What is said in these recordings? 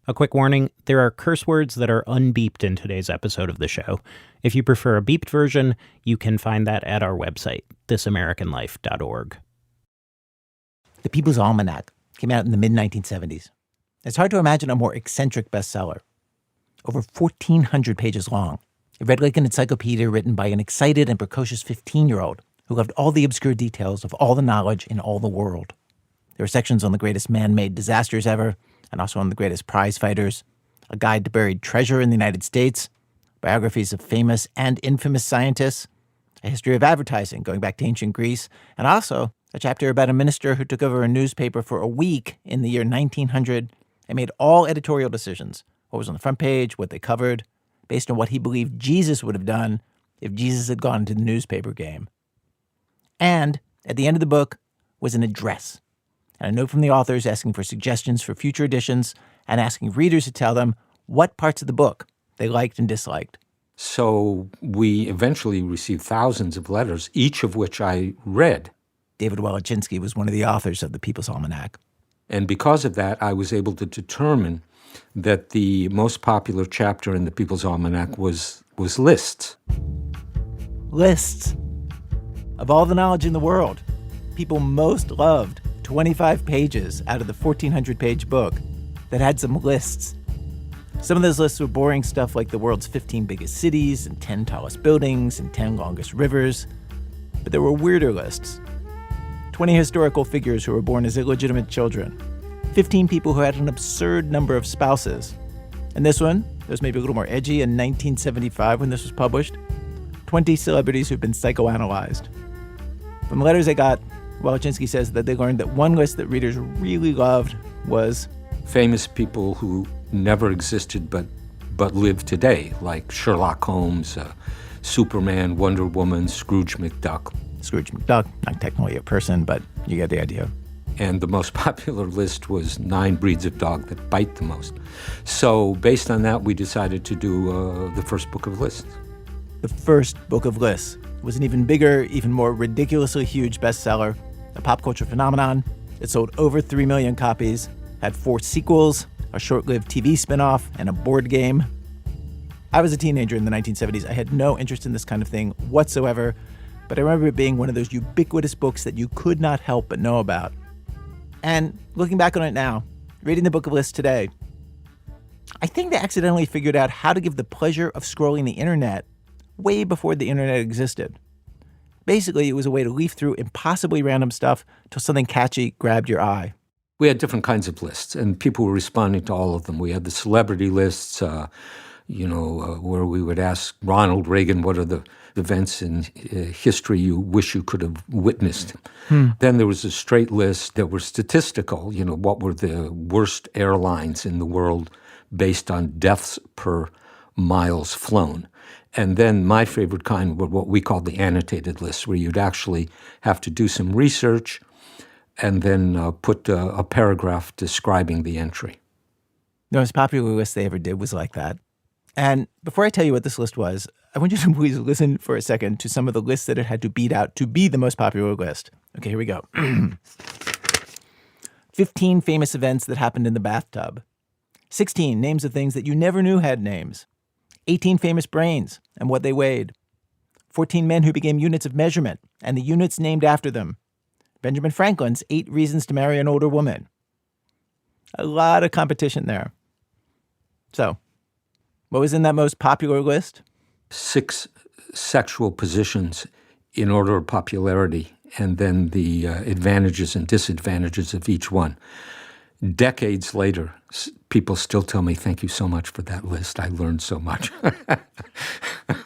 A quick warning, there are curse words that are unbeeped in today's episode of the show. If you prefer a beeped version, you can find that at our website, thisamericanlife.org. The People's Almanac came out in the mid-1970s. It's hard to imagine a more eccentric bestseller. Over 1,400 pages long. It read like an encyclopedia written by an excited and precocious 15-year-old who loved all the obscure details of all the knowledge in all the world. There were sections on the greatest man-made disasters ever, and also on the greatest prize fighters, a guide to buried treasure in the United States, biographies of famous and infamous scientists, a history of advertising going back to ancient Greece, and also a chapter about a minister who took over a newspaper for a week in the year 1900 and made all editorial decisions, what was on the front page, what they covered, based on what he believed Jesus would have done if Jesus had gone into the newspaper game. And at the end of the book was an address, and a note from the authors asking for suggestions for future editions and asking readers to tell them what parts of the book they liked and disliked. So we eventually received thousands of letters, each of which I read. David Wallechinsky was one of the authors of the People's Almanac. And because of that, I was able to determine that the most popular chapter in the People's Almanac was lists. Lists. Of all the knowledge in the world, people most loved 25 pages out of the 1,400-page book that had some lists. Some of those lists were boring stuff like the world's 15 biggest cities and 10 tallest buildings and 10 longest rivers. But there were weirder lists. 20 historical figures who were born as illegitimate children. 15 people who had an absurd number of spouses. And this one, that was maybe a little more edgy in 1975 when this was published. 20 celebrities who've been psychoanalyzed. From the letters I got, Wallechinsky says that they learned that one list that readers really loved was famous people who never existed but live today, like Sherlock Holmes, Superman, Wonder Woman, Scrooge McDuck. Scrooge McDuck, not technically a person, but you get the idea. And the most popular list was 9 breeds of dog that bite the most. So based on that, we decided to do the first book of lists. The first book of lists was an even bigger, even more ridiculously huge bestseller, a pop culture phenomenon. It sold over 3 million copies, had 4 sequels, a short-lived TV spinoff, and a board game. I was a teenager in the 1970s. I had no interest in this kind of thing whatsoever, but I remember it being one of those ubiquitous books that you could not help but know about. And looking back on it now, reading the book of lists today, I think they accidentally figured out how to give the pleasure of scrolling the internet way before the internet existed. Basically, it was a way to leaf through impossibly random stuff till something catchy grabbed your eye. We had different kinds of lists, and people were responding to all of them. We had the celebrity lists, where we would ask Ronald Reagan, what are the events in history you wish you could have witnessed? Then there was a straight list that were statistical, what were the worst airlines in the world based on deaths per miles flown. And then my favorite kind were what we called the annotated lists, where you'd actually have to do some research and then put a paragraph describing the entry. The most popular list they ever did was like that. And before I tell you what this list was, I want you to please listen for a second to some of the lists that it had to beat out to be the most popular list. Okay, here we go. 15 famous events that happened in the bathtub. 16 names of things that you never knew had names. 18 famous brains and what they weighed. 14 men who became units of measurement and the units named after them. Benjamin Franklin's 8 Reasons to Marry an Older Woman. A lot of competition there. So, what was in that most popular list? 6 sexual positions in order of popularity, and then the advantages and disadvantages of each one. Decades later, people still tell me, thank you so much for that list. I learned so much.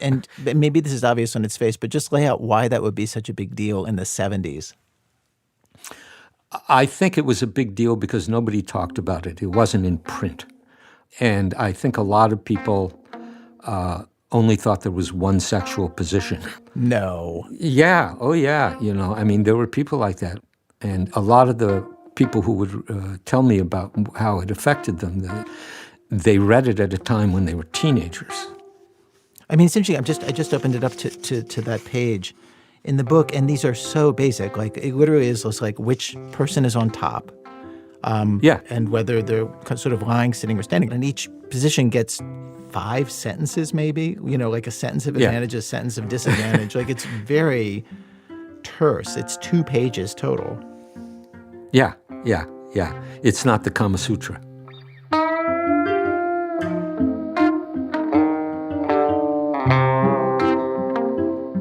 And maybe this is obvious on its face, but just lay out why that would be such a big deal in the 70s. I think it was a big deal because nobody talked about it. It wasn't in print. And I think a lot of people only thought there was one sexual position. No. Yeah. Oh, yeah. There were people like that. And a lot of the people who would tell me about how it affected them, they read it at a time when they were teenagers. I mean, essentially, I just opened it up to that page in the book, and these are so basic. Like, it literally is just like which person is on top. and whether they're sort of lying, sitting, or standing. And each position gets 5 sentences, maybe, like a sentence of advantage, a sentence of disadvantage. Like, it's very terse. It's 2 pages total. Yeah. It's not the Kama Sutra.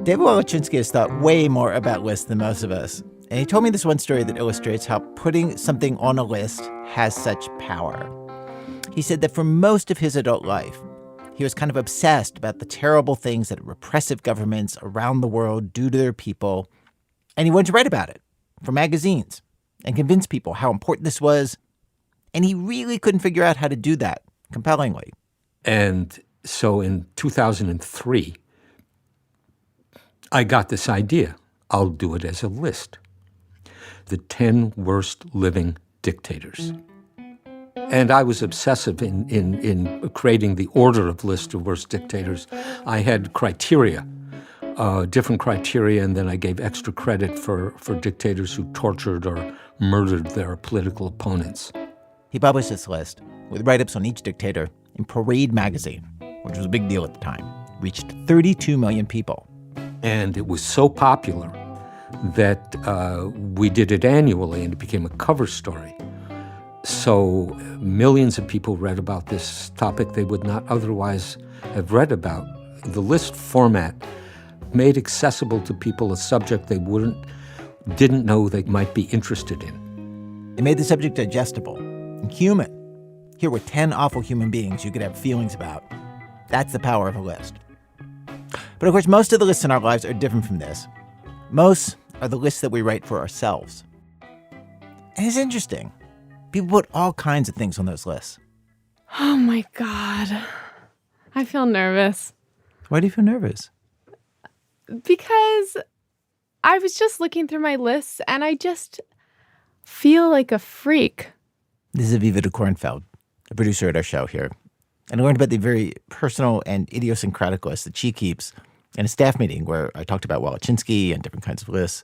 David Wallechinsky has thought way more about lists than most of us. And he told me this one story that illustrates how putting something on a list has such power. He said that for most of his adult life, he was kind of obsessed about the terrible things that repressive governments around the world do to their people. And he wanted to write about it for magazines and convince people how important this was. And he really couldn't figure out how to do that compellingly. And so in 2003, I got this idea. I'll do it as a list. The 10 worst living dictators. And I was obsessive in creating the order of list of worst dictators. I had criteria, different criteria, and then I gave extra credit for dictators who tortured or murdered their political opponents. He published this list with write-ups on each dictator in Parade magazine, which was a big deal at the time. Reached 32 million people. And it was so popular that we did it annually, and it became a cover story. So millions of people read about this topic they would not otherwise have read about. The list format made accessible to people a subject they didn't know they might be interested in. It made the subject digestible and human. Here were 10 awful human beings you could have feelings about. That's the power of a list. But of course, most of the lists in our lives are different from this. Most are the lists that we write for ourselves. And it's interesting. People put all kinds of things on those lists. Oh my God. I feel nervous. Why do you feel nervous? Because I was just looking through my lists and I just feel like a freak. This is Aviva de Kornfeld, a producer at our show here. And I learned about the very personal and idiosyncratic list that she keeps in a staff meeting where I talked about Wallechinsky and different kinds of lists.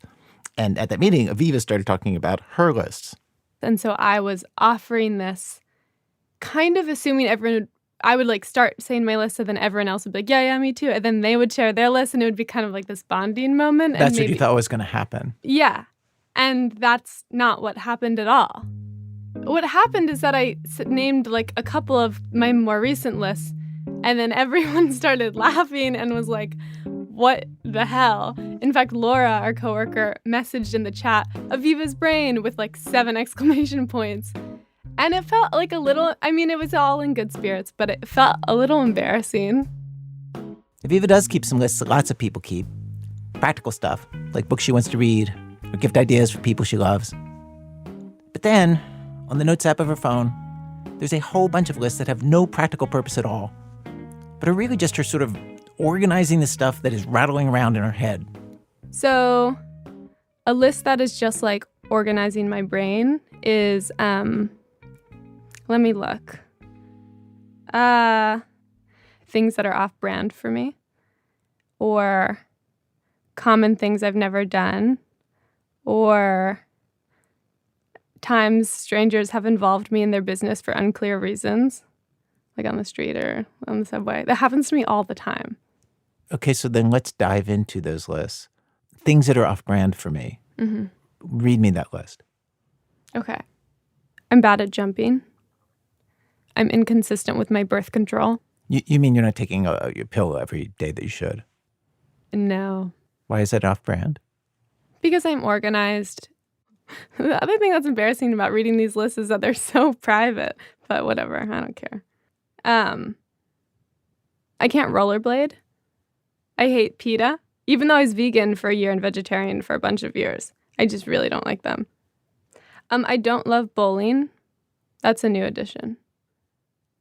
And at that meeting, Aviva started talking about her lists. And so I was offering this, kind of assuming I would start saying my list, and then everyone else would be like, yeah, me too. And then they would share their list, and it would be kind of like this bonding moment. That's what you thought was going to happen. Yeah. And that's not what happened at all. What happened is that I named a couple of my more recent lists, and then everyone started laughing and was like, what the hell? In fact, Laura, our coworker, messaged in the chat, Aviva's brain, with 7 exclamation points. And it felt like a little, it was all in good spirits, but it felt a little embarrassing. Aviva does keep some lists that lots of people keep. Practical stuff, like books she wants to read, or gift ideas for people she loves. But then, on the Notes app of her phone, there's a whole bunch of lists that have no practical purpose at all, but are really just her sort of organizing the stuff that is rattling around in her head. So, a list that is just organizing my brain is, let me look. Things that are off-brand for me, or common things I've never done, or times strangers have involved me in their business for unclear reasons, like on the street or on the subway. That happens to me all the time. Okay, so then let's dive into those lists. Things that are off-brand for me. Mm-hmm. Read me that list. Okay. I'm bad at jumping. I'm inconsistent with my birth control. You mean you're not taking a pill every day that you should? No. Why is that off-brand? Because I'm organized. The other thing that's embarrassing about reading these lists is that they're so private. But whatever, I don't care. I can't rollerblade. I hate pita. Even though I was vegan for a year and vegetarian for a bunch of years. I just really don't like them. I don't love bowling. That's a new addition.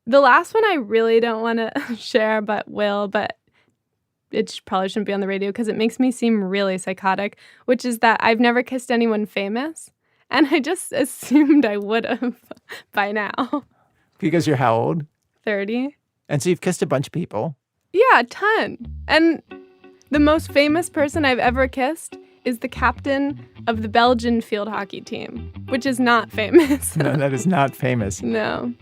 The last one I really don't want to share, but it probably shouldn't be on the radio because it makes me seem really psychotic, which is that I've never kissed anyone famous, and I just assumed I would have by now. Because you're how old? 30. And so you've kissed a bunch of people? Yeah, a ton. And the most famous person I've ever kissed is the captain of the Belgian field hockey team, which is not famous. No, that is not famous. No.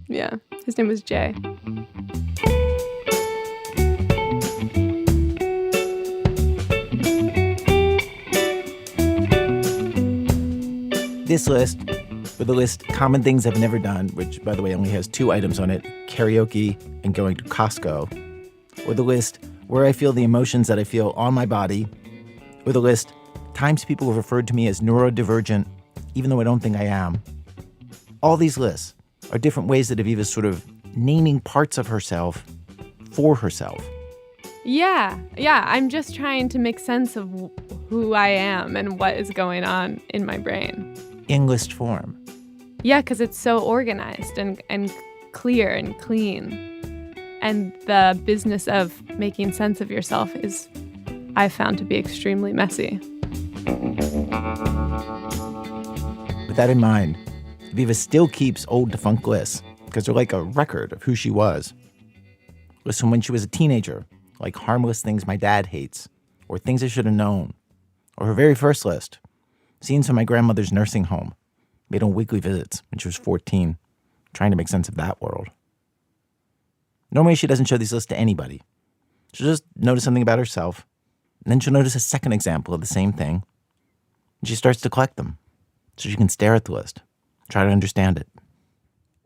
Yeah, his name was Jay. This list, with the list Common Things I've Never Done, which, by the way, only has 2 items on it, karaoke and going to Costco, or the list Where I Feel the Emotions That I Feel on My Body, or the list Times People have referred to me as neurodivergent, even though I don't think I am. All these lists are different ways that Aviva's sort of naming parts of herself for herself. Yeah, I'm just trying to make sense of who I am and what is going on in my brain. In list form. Yeah, because it's so organized and clear and clean. And the business of making sense of yourself is, I've found to be extremely messy. With that in mind, Aviva still keeps old defunct lists because they're like a record of who she was. Lists from when she was a teenager, like harmless things my dad hates, or things I should have known. Or her very first list, scenes from my grandmother's nursing home, made on weekly visits when she was 14, trying to make sense of that world. Normally, she doesn't show these lists to anybody. She'll just notice something about herself, and then she'll notice a second example of the same thing, and she starts to collect them, so she can stare at the list, try to understand it.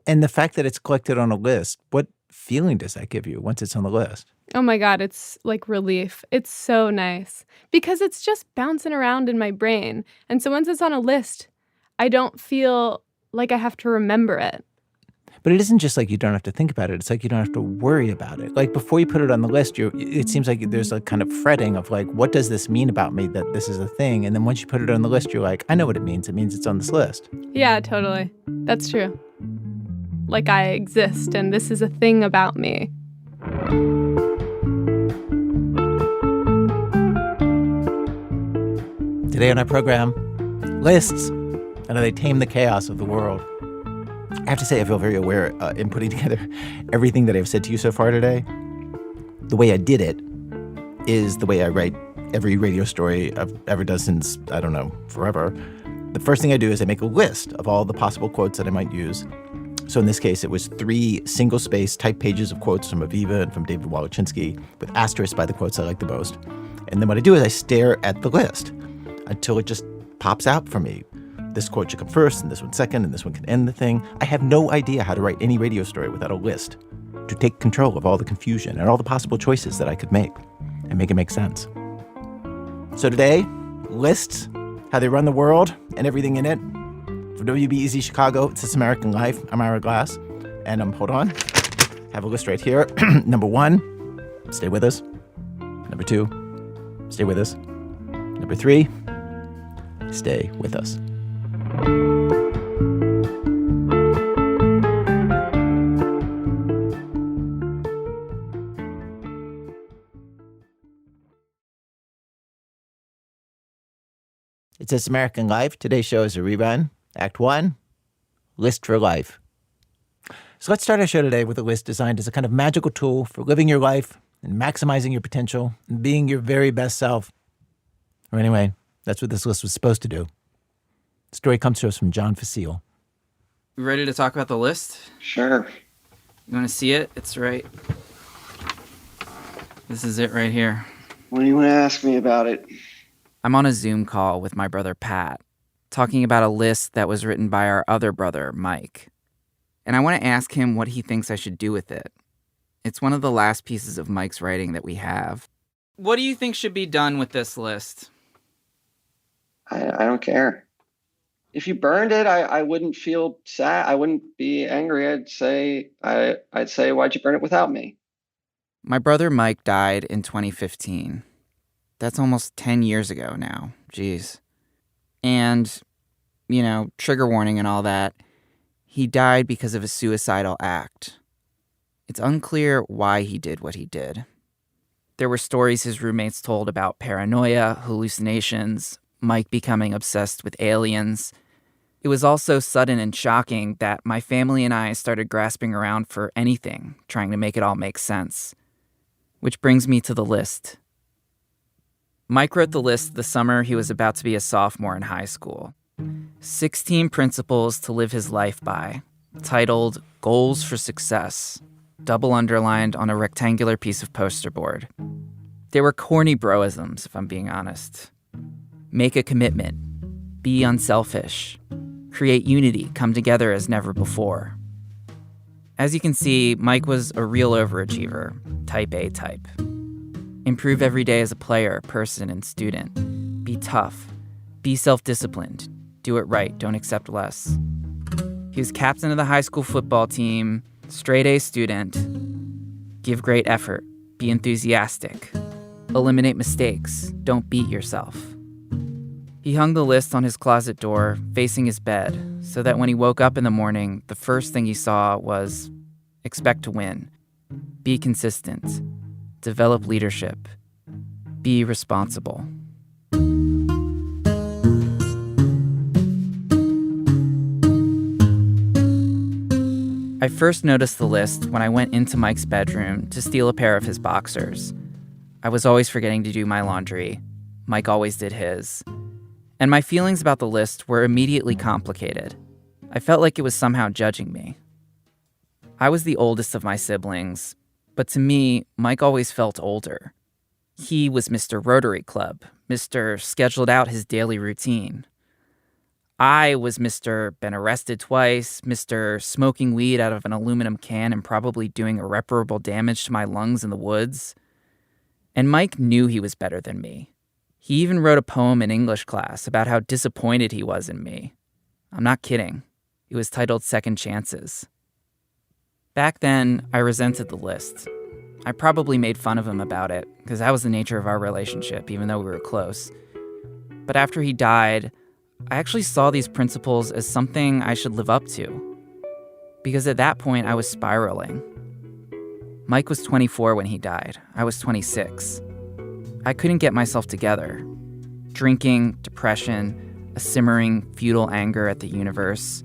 And the fact that it's collected on a list, what feeling does that give you once it's on the list? Oh my God, it's like relief. It's so nice because it's just bouncing around in my brain. And so once it's on a list, I don't feel like I have to remember it. But it isn't just like you don't have to think about it. It's like you don't have to worry about it. Like before you put it on the list, it seems like there's a kind of fretting of like, what does this mean about me that this is a thing? And then once you put it on the list, you're like, I know what it means. It means it's on this list. Yeah, totally. That's true. Like I exist and this is a thing about me. Today on our program, lists and how they tame the chaos of the world. I have to say I feel very aware in putting together everything that I've said to you so far today. The way I did it is the way I write every radio story I've ever done since, I don't know, forever. The first thing I do is I make a list of all the possible quotes that I might use. So in this case, it was 3 single-space type pages of quotes from Aviva and from David Wallechinsky with asterisks by the quotes I like the most. And then what I do is I stare at the list until it just pops out for me. This quote should come first, and this one second, and this one can end the thing. I have no idea how to write any radio story without a list to take control of all the confusion and all the possible choices that I could make and make it make sense. So today, lists, how they run the world and everything in it. For WBEZ Chicago, it's This American Life. I'm Ira Glass, and hold on. I have a list right here. Number 1, stay with us. Number 2, stay with us. Number 3, stay with us. It's This American Life. Today's show is a rerun. Act 1, List for Life. So let's start our show today with a list designed as a kind of magical tool for living your life and maximizing your potential and being your very best self. Or anyway, that's what this list was supposed to do. The story comes to us from John Fecile. You ready to talk about the list? Sure. You want to see it? It's right. This is it right here. What do you want to ask me about it? I'm on a Zoom call with my brother Pat, talking about a list that was written by our other brother, Mike. And I want to ask him what he thinks I should do with it. It's one of the last pieces of Mike's writing that we have. What do you think should be done with this list? I don't care. If you burned it, I wouldn't feel sad. I wouldn't be angry. I'd say, why'd you burn it without me? My brother Mike died in 2015. That's almost 10 years ago now. Jeez. And, trigger warning and all that, he died because of a suicidal act. It's unclear why he did what he did. There were stories his roommates told about paranoia, hallucinations, Mike becoming obsessed with aliens. It was all so sudden and shocking that my family and I started grasping around for anything, trying to make it all make sense. Which brings me to the list. Mike wrote the list the summer he was about to be a sophomore in high school. 16 principles to live his life by, titled Goals for Success, double underlined on a rectangular piece of poster board. They were corny broisms, if I'm being honest. Make a commitment. Be unselfish. Create unity. Come together as never before. As you can see, Mike was a real overachiever, type A type. Improve every day as a player, person, and student. Be tough. Be self-disciplined. Do it right. Don't accept less. He was captain of the high school football team, straight A student. Give great effort. Be enthusiastic. Eliminate mistakes. Don't beat yourself. He hung the list on his closet door, facing his bed, so that when he woke up in the morning, the first thing he saw was expect to win, be consistent, develop leadership, be responsible. I first noticed the list when I went into Mike's bedroom to steal a pair of his boxers. I was always forgetting to do my laundry. Mike always did his. And my feelings about the list were immediately complicated. I felt like it was somehow judging me. I was the oldest of my siblings, but to me, Mike always felt older. He was Mr. Rotary Club, Mr. Scheduled out his daily routine. I was Mr. Been arrested twice, Mr. Smoking weed out of an aluminum can and probably doing irreparable damage to my lungs in the woods. And Mike knew he was better than me. He even wrote a poem in English class about how disappointed he was in me. I'm not kidding. It was titled Second Chances. Back then, I resented the list. I probably made fun of him about it, because that was the nature of our relationship, even though we were close. But after he died, I actually saw these principles as something I should live up to. Because at that point, I was spiraling. Mike was 24 when he died. I was 26. I couldn't get myself together. Drinking, depression, a simmering, futile anger at the universe.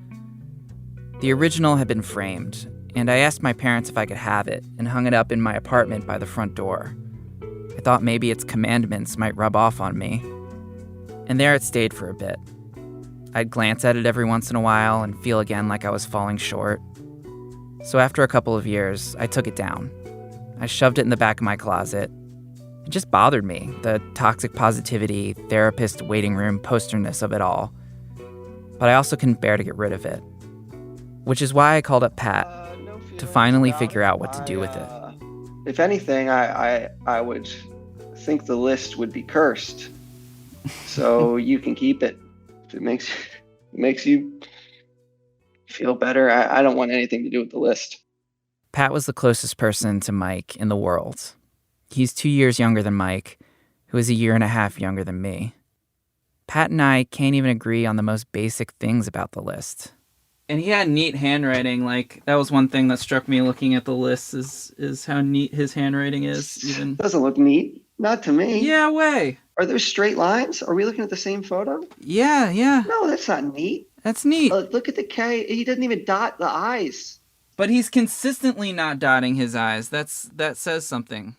The original had been framed, and I asked my parents if I could have it and hung it up in my apartment by the front door. I thought maybe its commandments might rub off on me. And there it stayed for a bit. I'd glance at it every once in a while and feel again like I was falling short. So after a couple of years, I took it down. I shoved it in the back of my closet. It just bothered me, the toxic positivity, therapist waiting room posterness of it all. But I also couldn't bear to get rid of it. Which is why I called up Pat to finally figure out what to do with it. If anything, I would think the list would be cursed. So you can keep it. If it makes you feel better, I don't want anything to do with the list. Pat was the closest person to Mike in the world. He's 2 years younger than Mike, who is a year and a half younger than me. Pat and I can't even agree on the most basic things about the list. And he had neat handwriting. Like, that was one thing that struck me looking at the list is how neat his handwriting is. Even doesn't look neat. Not to me. Yeah, way. Are there straight lines? Are we looking at the same photo? Yeah. No, that's not neat. That's neat. Look at the K. He doesn't even dot the I's. But he's consistently not dotting his I's. That says something.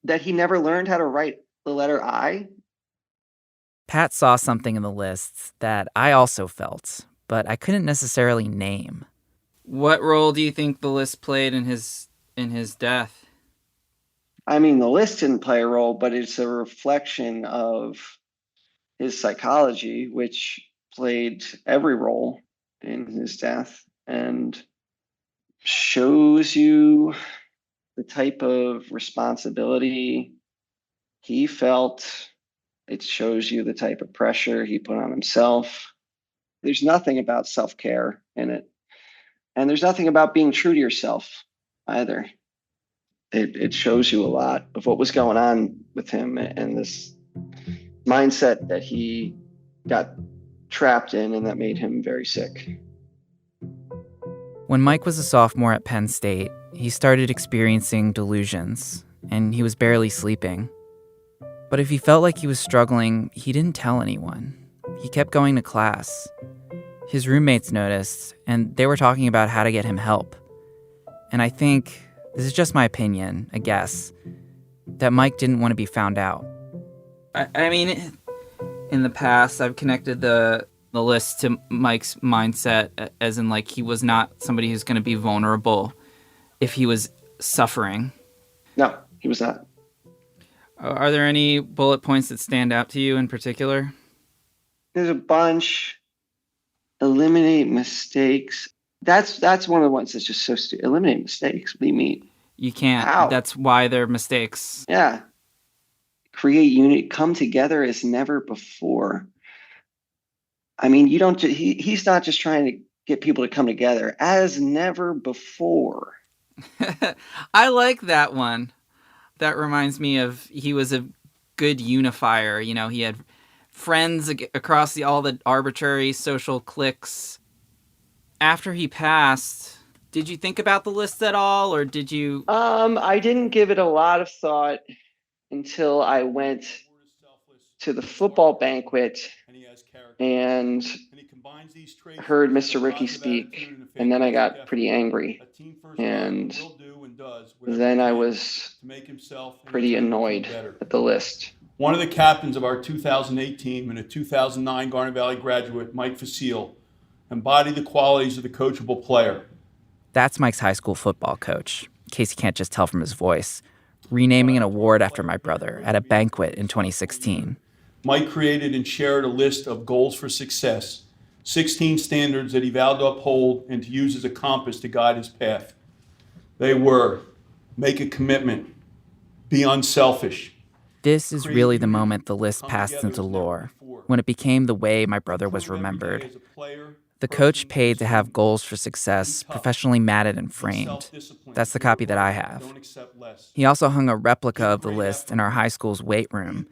That he never learned how to write the letter I? Pat saw something in the list that I also felt, but I couldn't necessarily name. What role do you think the list played in his death? I mean, the list didn't play a role, but it's a reflection of his psychology, which played every role in his death and shows you the type of responsibility he felt. It shows you the type of pressure he put on himself. There's nothing about self-care in it. And there's nothing about being true to yourself either. It shows you a lot of what was going on with him and this mindset that he got trapped in and that made him very sick. When Mike was a sophomore at Penn State, he started experiencing delusions, and he was barely sleeping. But if he felt like he was struggling, he didn't tell anyone. He kept going to class. His roommates noticed, and they were talking about how to get him help. And I think, this is just my opinion, a guess, that Mike didn't want to be found out. I mean, in the past, I've connected the list to Mike's mindset, as in, like, he was not somebody who's going to be vulnerable if he was suffering. No, he was not. Are there any bullet points that stand out to you in particular? There's a bunch. Eliminate mistakes. That's one of the ones that's just so stupid. Eliminate mistakes. What do you mean? You can't. How? That's why they're mistakes. Yeah. Create unity. Come together as never before. I mean, you don't. He's not just trying to get people to come together as never before. I like that one. That reminds me of, he was a good unifier. You know, he had friends across all the arbitrary social cliques. After he passed, did you think about the list at all, or did you? I didn't give it a lot of thought until I went to the football banquet and heard Mr. Ricky speak, and then I got pretty angry, and then I was pretty annoyed at the list. One of the captains of our 2008 team and a 2009 Garnet Valley graduate, Mike Fecile, embodied the qualities of the coachable player. That's Mike's high school football coach, in case you can't just tell from his voice, renaming an award after my brother at a banquet in 2016. Mike created and shared a list of goals for success, 16 standards that he vowed to uphold and to use as a compass to guide his path. They were: make a commitment, be unselfish. This is really the moment the list passed into lore, when it became the way my brother was remembered. The coach paid to have goals for success professionally matted and framed. That's the copy that I have. He also hung a replica of the list in our high school's weight room,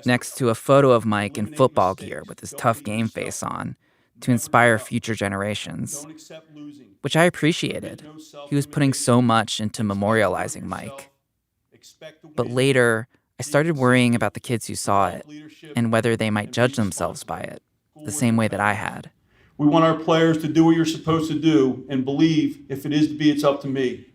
next to a photo of Mike in football gear with his tough game face on, to inspire future generations, which I appreciated. He was putting so much into memorializing Mike. But later, I started worrying about the kids who saw it and whether they might judge themselves by it, the same way that I had. We want our players to do what you're supposed to do and believe if it is to be, it's up to me.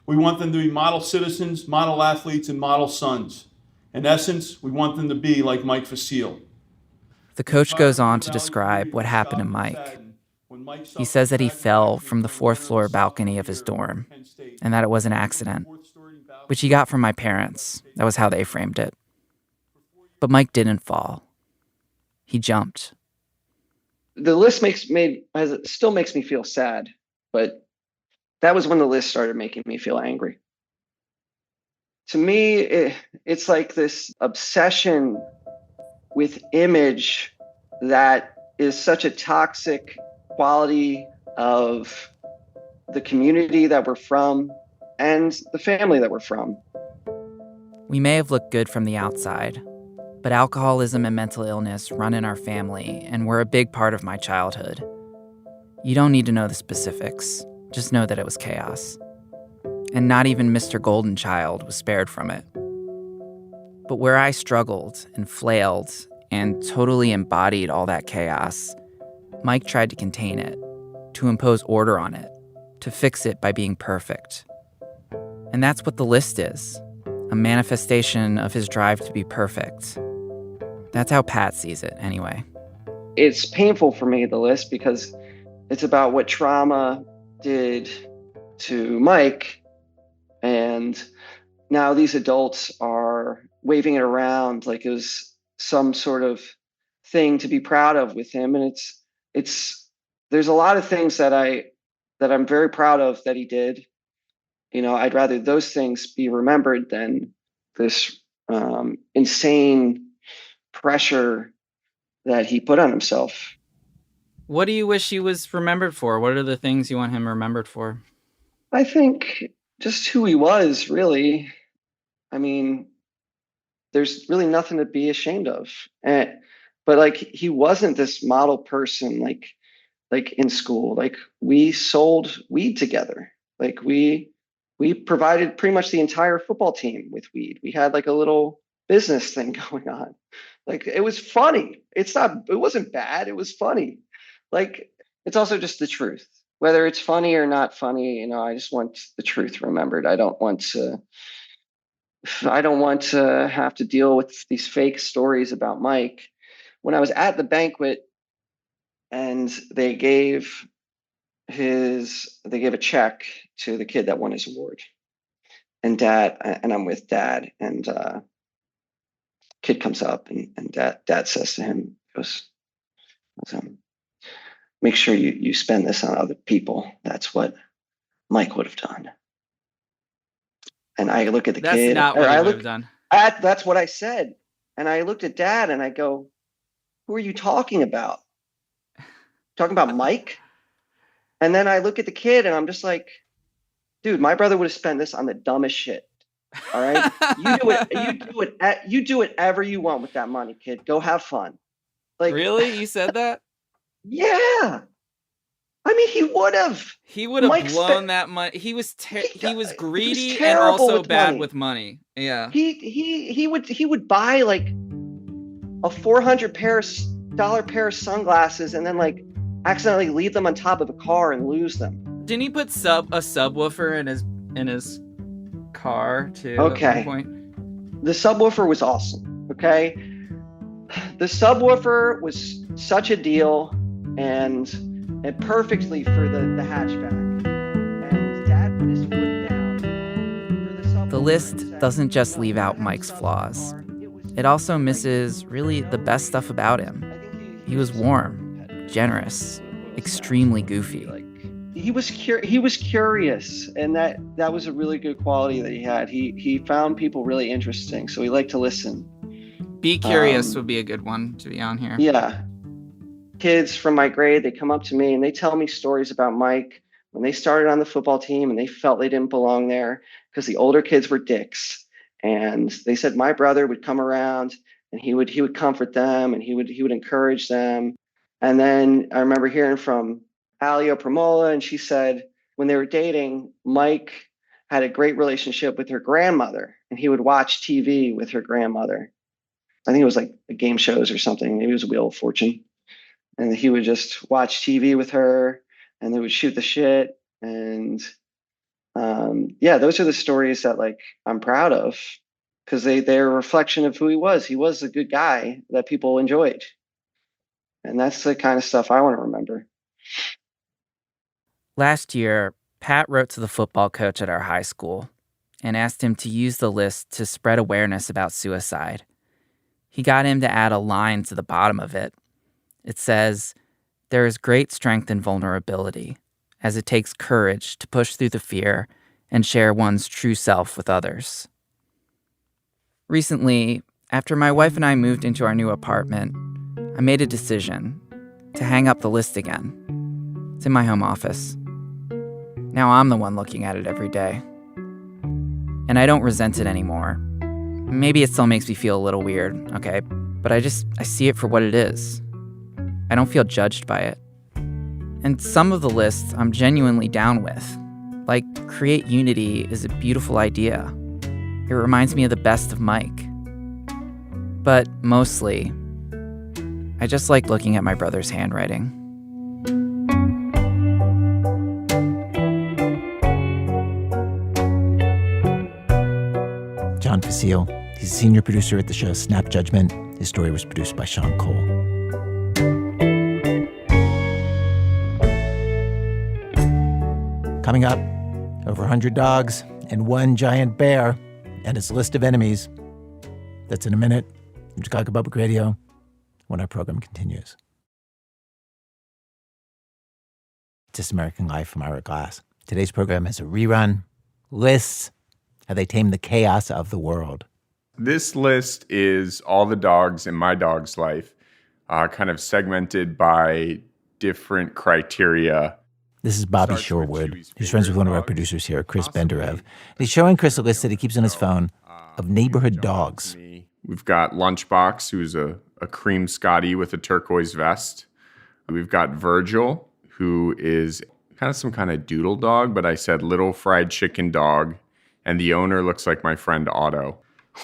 We want them to be model citizens, model athletes, and model sons. In essence, we want them to be like Mike Fecile. The coach goes on to describe what happened to Mike. He says that he fell from the fourth floor balcony of his dorm and that it was an accident, which he got from my parents. That was how they framed it. But Mike didn't fall. He jumped. The list still makes me feel sad, but that was when the list started making me feel angry. To me, it's like this obsession with image that is such a toxic quality of the community that we're from and the family that we're from. We may have looked good from the outside, but alcoholism and mental illness run in our family and were a big part of my childhood. You don't need to know the specifics, just know that it was chaos. And not even Mr. Golden Child was spared from it. But where I struggled and flailed and totally embodied all that chaos, Mike tried to contain it, to impose order on it, to fix it by being perfect. And that's what the list is, a manifestation of his drive to be perfect. That's how Pat sees it, anyway. It's painful for me, the list, because it's about what trauma did to Mike. And now these adults are waving it around like it was some sort of thing to be proud of with him. And there's a lot of things that I'm very proud of that he did. You know, I'd rather those things be remembered than this insane pressure that he put on himself. What do you wish he was remembered for? What are the things you want him remembered for? I think just who he was, really. I mean, there's really nothing to be ashamed of. But like, he wasn't this model person, like in school. Like, we sold weed together. Like, we provided pretty much the entire football team with weed. We had like a little business thing going on. Like, it was funny. It wasn't bad. It was funny. Like, it's also just the truth. Whether it's funny or not funny, you know, I just want the truth remembered. I don't want to I don't want to have to deal with these fake stories about Mike. When I was at the banquet and they gave a check to the kid that won his award, and I'm with Dad, and kid comes up, and Dad says to him, goes, make sure you spend this on other people. That's what Mike would have done. And I look at the kid. That's not what he would have done. That's what I said. And I looked at Dad and I go, who are you talking about? Talking about Mike? And then I look at the kid and I'm just like, dude, my brother would have spent this on the dumbest shit. All right? You do whatever you want with that money, kid. Go have fun. Like, really? You said that? Yeah. I mean, he would have. He would have blown that money. He was greedy and also bad with money. Yeah. He would buy like a $400 pair of sunglasses and then like accidentally leave them on top of a car and lose them. Didn't he put a subwoofer in his car too? Okay. At one point? The subwoofer was awesome. Okay. The subwoofer was such a deal and perfectly for the hatchback. And Dad put his foot down for the subwoofer. The list doesn't just leave out Mike's flaws. It also misses really the best stuff about him. He was warm, generous, extremely goofy. He was curious, and that was a really good quality that he had. He found people really interesting, so he liked to listen. Be curious would be a good one to be on here. Yeah. Kids from my grade, they come up to me and they tell me stories about Mike when they started on the football team and they felt they didn't belong there because the older kids were dicks. And they said my brother would come around and he would comfort them and he would encourage them. And then I remember hearing from Alio Pramola, and she said when they were dating, Mike had a great relationship with her grandmother and he would watch TV with her grandmother. I think it was like game shows or something. Maybe it was Wheel of Fortune. And he would just watch TV with her and they would shoot the shit. And those are the stories that like I'm proud of because they're a reflection of who he was. He was a good guy that people enjoyed. And that's the kind of stuff I want to remember. Last year, Pat wrote to the football coach at our high school and asked him to use the list to spread awareness about suicide. He got him to add a line to the bottom of it. It says, "There is great strength in vulnerability, as it takes courage to push through the fear and share one's true self with others." Recently, after my wife and I moved into our new apartment, I made a decision to hang up the list again. It's in my home office. Now I'm the one looking at it every day. And I don't resent it anymore. Maybe it still makes me feel a little weird, okay? But I see it for what it is. I don't feel judged by it. And some of the lists I'm genuinely down with. Like, create unity is a beautiful idea. It reminds me of the best of Mike. But mostly, I just like looking at my brother's handwriting. John Fecile. He's a senior producer at the show Snap Judgment. His story was produced by Sean Cole. Coming up, over 100 dogs and one giant bear and its list of enemies. That's in a minute from Chicago Public Radio when our program continues. This American Life from Ira Glass. Today's program has a rerun, lists, how they tame the chaos of the world. This list is all the dogs in my dog's life, kind of segmented by different criteria. This is Bobby Shorewood. He's friends with one of our producers here, Chris Benderev. And he's showing Chris a list that he keeps on his phone of neighborhood dogs. We've got Lunchbox, who's a cream Scotty with a turquoise vest. We've got Virgil, who is kind of some kind of doodle dog, but I said little fried chicken dog. And the owner looks like my friend Otto.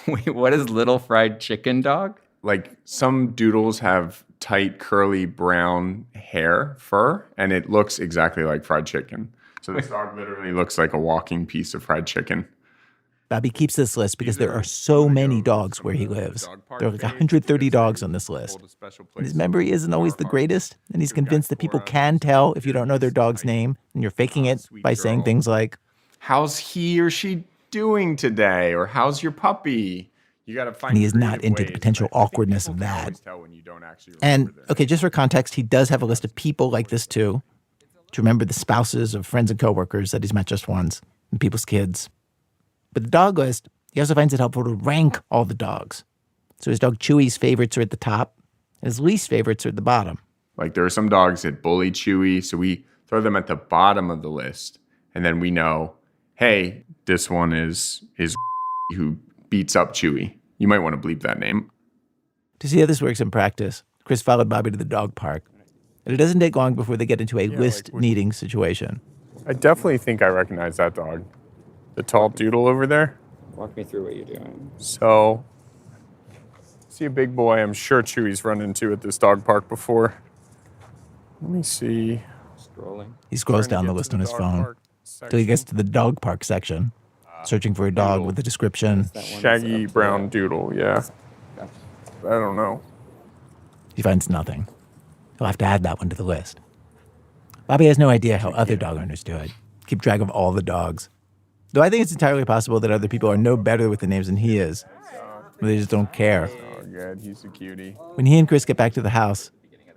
Wait, what is little fried chicken dog? Like some doodles have tight, curly, brown hair, fur, and it looks exactly like fried chicken. So this dog literally looks like a walking piece of fried chicken. Bobby keeps this list because there are so many dogs where he lives. There are like 130 dogs on this list. And his memory isn't always the greatest, and he's convinced that people can tell if you don't know their dog's name, and you're faking it by saying things like, how's he or she doing today? Or how's your puppy? You got to find. And he is not into the potential awkwardness of that. And, okay, just for context, he does have a list of people like this too, to remember the spouses of friends and coworkers that he's met just once, and people's kids. But the dog list, he also finds it helpful to rank all the dogs. So his dog Chewy's favorites are at the top, and his least favorites are at the bottom. Like there are some dogs that bully Chewy, so we throw them at the bottom of the list. And then we know, hey, this one is who beats up Chewy. You might want to bleep that name. To see how this works in practice, Chris followed Bobby to the dog park. And it doesn't take long before they get into a list-needing situation. I definitely think I recognize that dog. The tall doodle over there. Walk me through what you're doing. So, see a big boy I'm sure Chewy's run into at this dog park before. Let me see. Scrolling. He scrolls down the list on his phone till he gets to the dog park section, searching for a dog with a description. Shaggy brown doodle, yeah. I don't know. He finds nothing. He'll have to add that one to the list. Bobby has no idea how other dog owners do it. Keep track of all the dogs. Though I think it's entirely possible that other people are no better with the names than he is. They just don't care. Oh, good. He's a cutie. When he and Chris get back to the house,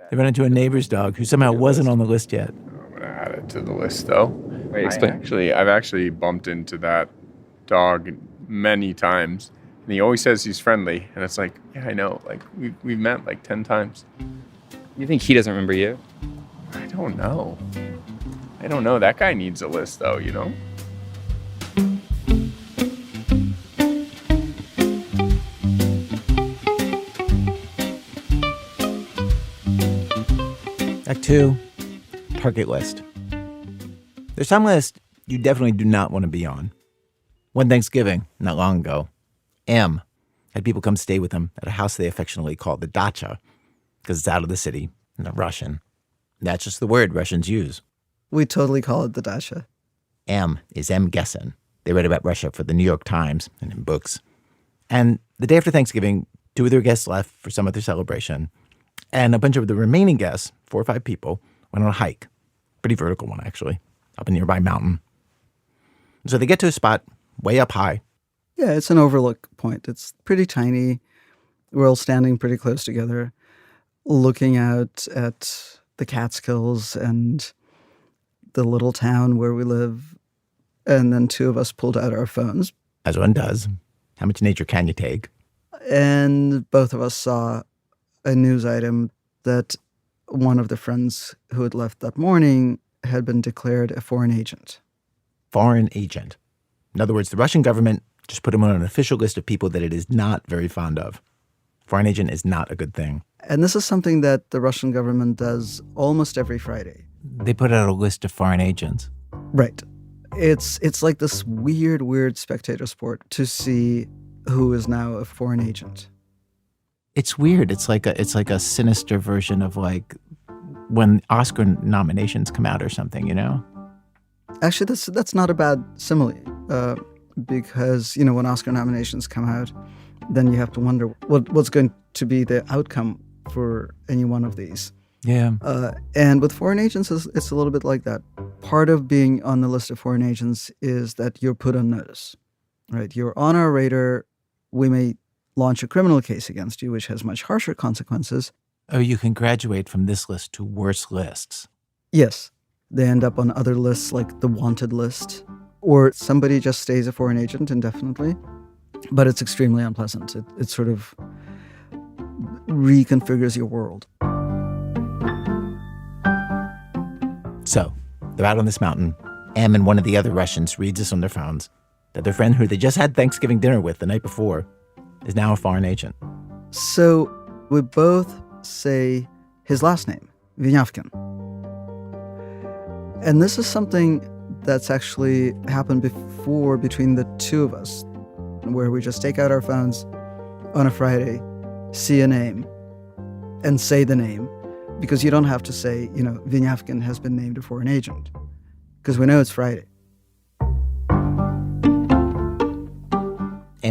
they run into a neighbor's dog who somehow wasn't on the list yet. I'm going to add it to the list, though. Wait, explain. I've actually bumped into that dog many times. And he always says he's friendly. And it's like, yeah, I know. Like, we've met like 10 times. You think he doesn't remember you? I don't know. That guy needs a list, though, you know? Act 2, target list. There's some list you definitely do not want to be on. One Thanksgiving, not long ago, M had people come stay with him at a house they affectionately call the dacha, because it's out of the city and they're Russian. That's just the word Russians use. We totally call it the dacha. M is M Gessen. They read about Russia for the New York Times and in books. And the day after Thanksgiving, 2 of their guests left for some other celebration. And a bunch of the remaining guests, 4 or 5 people, went on a hike. Pretty vertical one, actually, up a nearby mountain. So they get to a spot way up high. Yeah, it's an overlook point. It's pretty tiny. We're all standing pretty close together, looking out at the Catskills and the little town where we live. And then 2 of us pulled out our phones. As one does. How much nature can you take? And both of us saw a news item that one of the friends who had left that morning had been declared a foreign agent. Foreign agent. In other words, the Russian government just put him on an official list of people that it is not very fond of. Foreign agent is not a good thing. And this is something that the Russian government does almost every Friday. They put out a list of foreign agents. Right. It's like this weird spectator sport to see who is now a foreign agent. It's weird. It's like a sinister version of like when Oscar nominations come out or something, you know? Actually, that's not a bad simile, because, you know, when Oscar nominations come out, then you have to wonder what's going to be the outcome for any one of these. Yeah. And with foreign agents, it's a little bit like that. Part of being on the list of foreign agents is that you're put on notice, right? You're on our radar. We may launch a criminal case against you, which has much harsher consequences. Oh, you can graduate from this list to worse lists. Yes. They end up on other lists like the wanted list, or somebody just stays a foreign agent indefinitely. But it's extremely unpleasant. It sort of reconfigures your world. So, they're out on this mountain. M and one of the other Russians reads this on their phones that their friend who they just had Thanksgiving dinner with the night before is now a foreign agent. So we both say his last name, Vinyavkin. And this is something that's actually happened before between the 2 of us, where we just take out our phones on a Friday, see a name, and say the name. Because you don't have to say, you know, Vinyavkin has been named a foreign agent. Because we know it's Friday.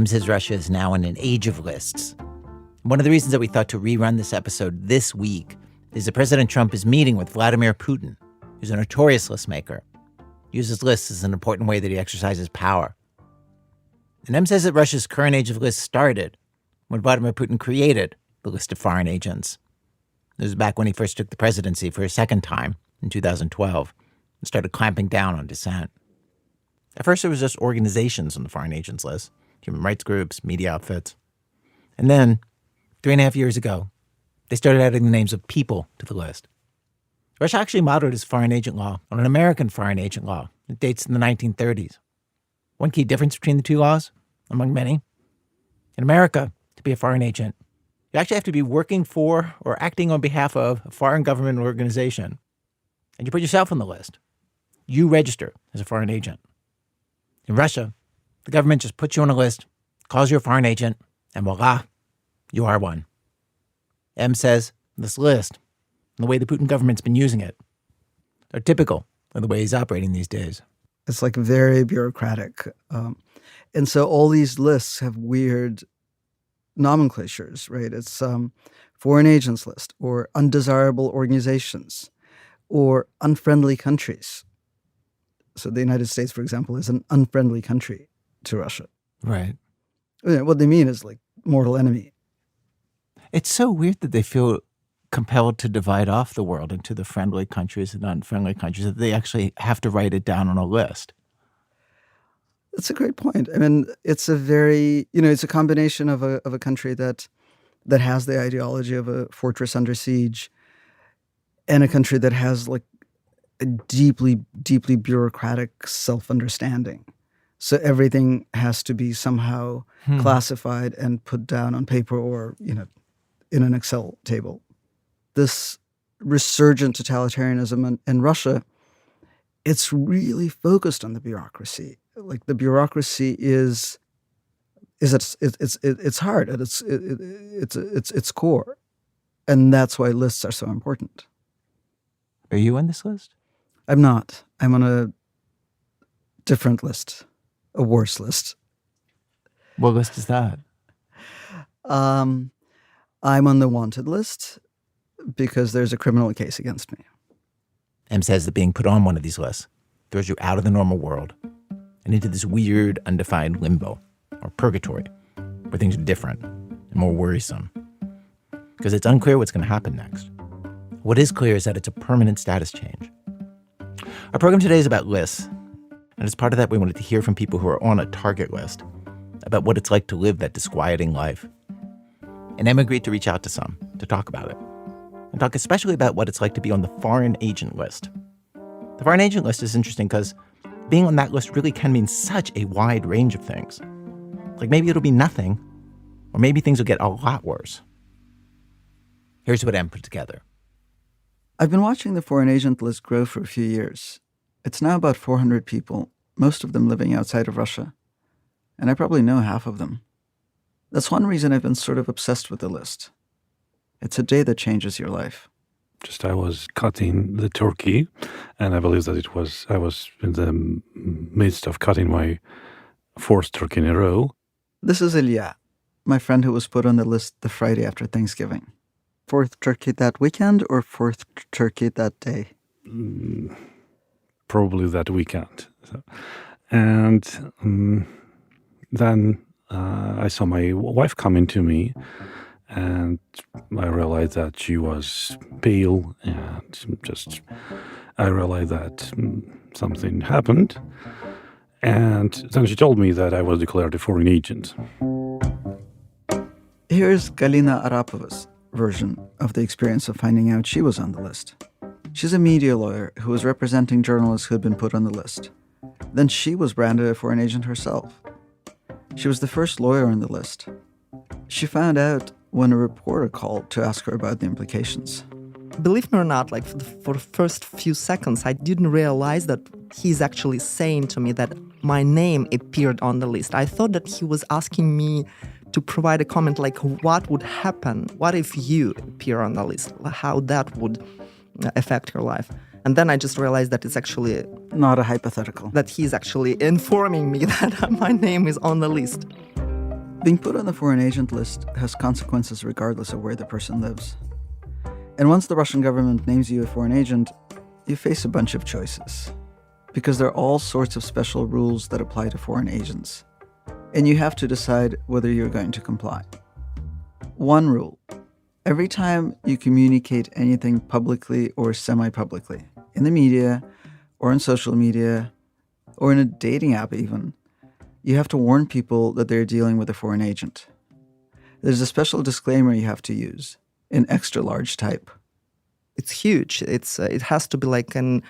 M says Russia is now in an age of lists. One of the reasons that we thought to rerun this episode this week is that President Trump is meeting with Vladimir Putin, who's a notorious list maker. He uses lists as an important way that he exercises power. And M says that Russia's current age of lists started when Vladimir Putin created the list of foreign agents. This was back when he first took the presidency for a second time in 2012 and started clamping down on dissent. At first, there was just organizations on the foreign agents list, human rights groups, media outfits. And then, 3.5 years ago, they started adding the names of people to the list. Russia actually modeled its foreign agent law on an American foreign agent law that dates in the 1930s. One key difference between the two laws, among many, in America, to be a foreign agent, you actually have to be working for or acting on behalf of a foreign government or organization. And you put yourself on the list. You register as a foreign agent. In Russia, the government just puts you on a list, calls you a foreign agent, and voila, you are one. M says this list, and the way the Putin government's been using it, are typical of the way he's operating these days. It's like very bureaucratic. And so all these lists have weird nomenclatures, right? It's foreign agents list, or undesirable organizations, or unfriendly countries. So the United States, for example, is an unfriendly country to Russia. Right. What they mean is like mortal enemy. It's so weird that they feel compelled to divide off the world into the friendly countries and unfriendly countries, that they actually have to write it down on a list. That's a great point. I mean, it's a very, it's a combination of a country that has the ideology of a fortress under siege, and a country that has like a deeply, deeply bureaucratic self-understanding. So everything has to be somehow classified and put down on paper or, in an Excel table. This resurgent totalitarianism in Russia, it's really focused on the bureaucracy. Like the bureaucracy it's hard at its core, and that's why lists are so important. Are you on this list? I'm not. I'm on a different list, a worse list. What list is that? I'm on the wanted list because there's a criminal case against me. M says that being put on one of these lists throws you out of the normal world and into this weird, undefined limbo, or purgatory, where things are different and more worrisome. Because it's unclear what's going to happen next. What is clear is that it's a permanent status change. Our program today is about lists, and as part of that, we wanted to hear from people who are on a target list about what it's like to live that disquieting life. And Em agreed to reach out to some to talk about it, and talk especially about what it's like to be on the foreign agent list. The foreign agent list is interesting because being on that list really can mean such a wide range of things. Like maybe it'll be nothing, or maybe things will get a lot worse. Here's what Em put together. I've been watching the foreign agent list grow for a few years. It's now about 400 people, most of them living outside of Russia. And I probably know half of them. That's one reason I've been sort of obsessed with the list. It's a day that changes your life. I was cutting the turkey, and I believe that I was in the midst of cutting my fourth turkey in a row. This is Ilya, my friend who was put on the list the Friday after Thanksgiving. Fourth turkey that weekend or fourth turkey that day? Probably that weekend. And then I saw my wife coming to me, and I realized that she was pale, and I realized that something happened. And then she told me that I was declared a foreign agent. Here's Galina Arapova's version of the experience of finding out she was on the list. She's a media lawyer who was representing journalists who had been put on the list. Then she was branded a foreign agent herself. She was the first lawyer on the list. She found out when a reporter called to ask her about the implications. Believe me or not, for the first few seconds, I didn't realize that he's actually saying to me that my name appeared on the list. I thought that he was asking me to provide a comment like, what would happen? What if you appear on the list? How that would affect your life? And then I just realized that it's actually not a hypothetical. That he's actually informing me that my name is on the list. Being put on the foreign agent list has consequences regardless of where the person lives. And once the Russian government names you a foreign agent, you face a bunch of choices. Because there are all sorts of special rules that apply to foreign agents. And you have to decide whether you're going to comply. One rule: every time you communicate anything publicly or semi-publicly, in the media, or in social media, or in a dating app even, you have to warn people that they're dealing with a foreign agent. There's a special disclaimer you have to use, in extra large type. It's huge. It has to be like in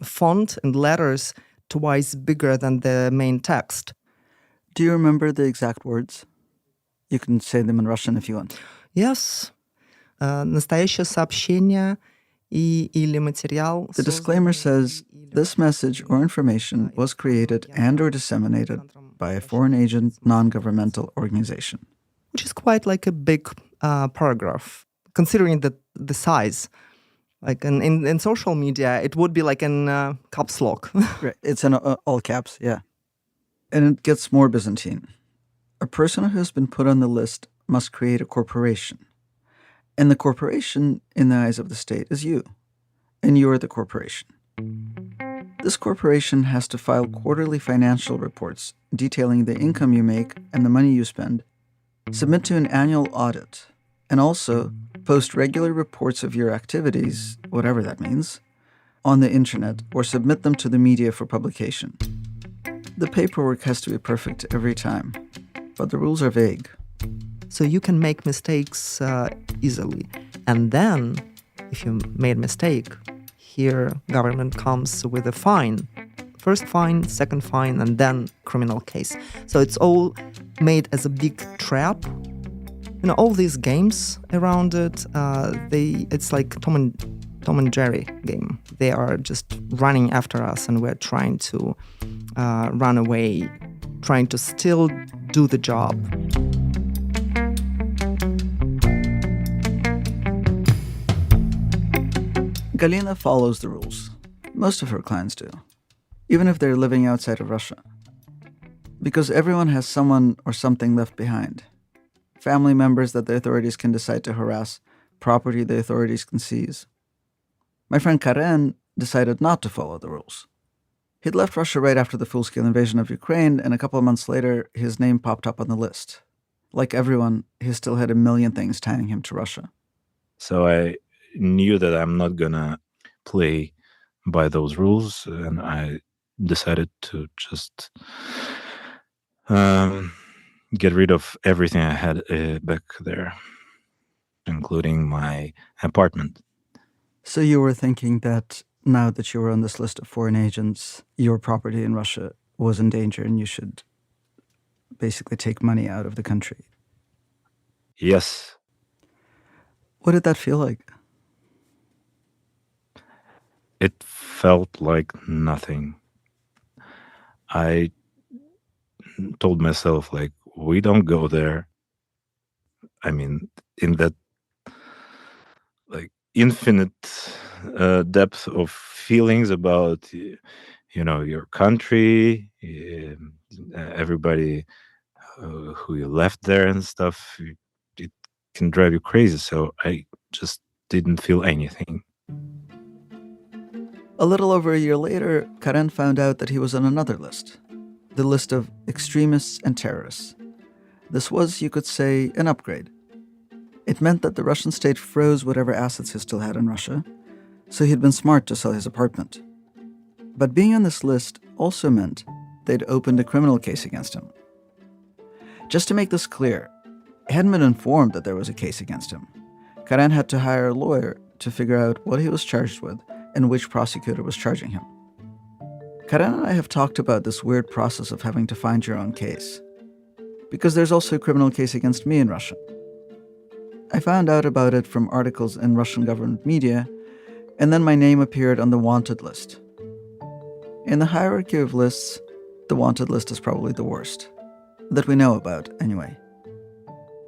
font and letters twice bigger than the main text. Do you remember the exact words? You can say them in Russian if you want. Yes. Настоящее сообщение или материал. The disclaimer says, this message or information was created and or disseminated by a foreign agent non-governmental organization. Which is quite like a big paragraph, considering the size. Like in social media, it would be like in caps lock. Right. It's in all caps, yeah. And it gets more Byzantine. A person who has been put on the list must create a corporation. And the corporation, in the eyes of the state, is you. And you're the corporation. This corporation has to file quarterly financial reports detailing the income you make and the money you spend, submit to an annual audit, and also post regular reports of your activities, whatever that means, on the internet or submit them to the media for publication. The paperwork has to be perfect every time, but the rules are vague. So you can make mistakes easily. And then, if you made a mistake, here government comes with a fine. First fine, second fine, and then criminal case. So it's all made as a big trap. You know, all these games around it, it's like Tom and Jerry game. They are just running after us, and we're trying to run away, trying to still do the job. Galina follows the rules. Most of her clients do, even if they're living outside of Russia. Because everyone has someone or something left behind. Family members that the authorities can decide to harass, property the authorities can seize. My friend Karen decided not to follow the rules. He'd left Russia right after the full-scale invasion of Ukraine, and a couple of months later, his name popped up on the list. Like everyone, he still had a million things tying him to Russia. So I knew that I'm not gonna play by those rules, and I decided to just get rid of everything I had back there, including my apartment. So you were thinking that now that you were on this list of foreign agents, your property in Russia was in danger and you should basically take money out of the country. Yes. What did that feel like? It felt like nothing. I told myself, like, we don't go there. I mean, in that, like, infinite depth of feelings about, your country, everybody who you left there and stuff. It can drive you crazy. So I just didn't feel anything. A little over a year later, Karen found out that he was on another list. The list of extremists and terrorists. This was, you could say, an upgrade. It meant that the Russian state froze whatever assets he still had in Russia, so he'd been smart to sell his apartment. But being on this list also meant they'd opened a criminal case against him. Just to make this clear, he hadn't been informed that there was a case against him. Karen had to hire a lawyer to figure out what he was charged with and which prosecutor was charging him. Karen and I have talked about this weird process of having to find your own case. Because there's also a criminal case against me in Russia. I found out about it from articles in Russian government media, and then my name appeared on the wanted list. In the hierarchy of lists, the wanted list is probably the worst. That we know about, anyway.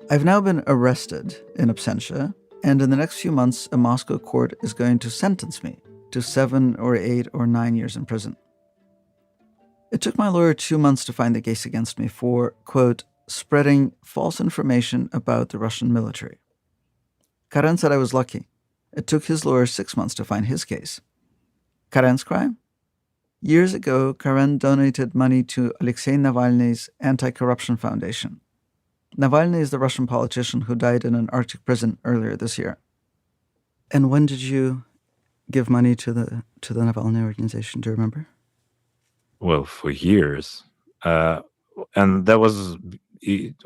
I've now been arrested in absentia, and in the next few months, a Moscow court is going to sentence me to 7 or 8 or 9 years in prison. It took my lawyer 2 months to find the case against me for, quote, spreading false information about the Russian military. Karen said I was lucky. It took his lawyer 6 months to find his case. Karen's crime? Years ago, Karen donated money to Alexei Navalny's anti-corruption foundation. Navalny is the Russian politician who died in an Arctic prison earlier this year. And when did you give money to the Navalny organization? Do you remember? Well, for years. And that was,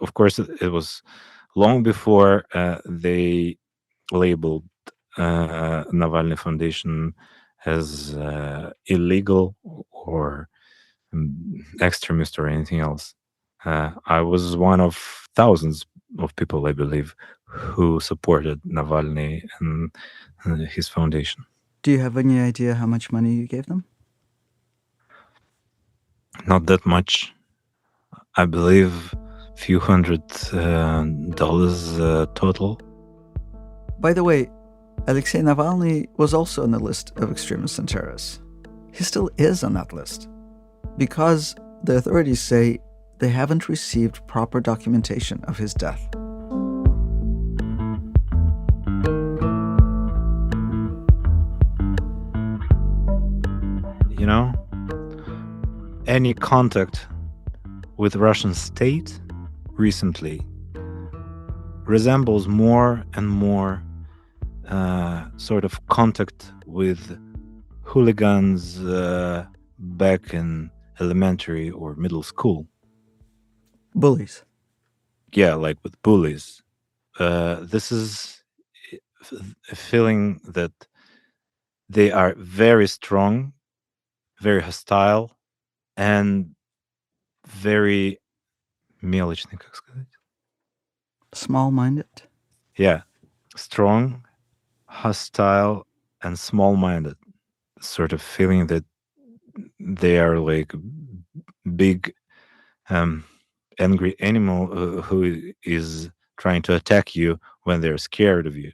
of course, it was long before they labeled Navalny Foundation as illegal or extremist or anything else. I was one of thousands of people, I believe, who supported Navalny and his foundation. Do you have any idea how much money you gave them? Not that much. I believe a few $100 total. By the way, Alexei Navalny was also on the list of extremists and terrorists. He still is on that list because the authorities say they haven't received proper documentation of his death. You know, any contact with Russian state recently resembles more and more sort of contact with hooligans back in elementary or middle school. Bullies. Yeah, like with bullies. This is a feeling that they are very strong, very hostile, and very мелочный, как сказать? Small-minded? Yeah, strong, hostile, and small-minded. Sort of feeling that they are like big, angry animal who is trying to attack you when they're scared of you,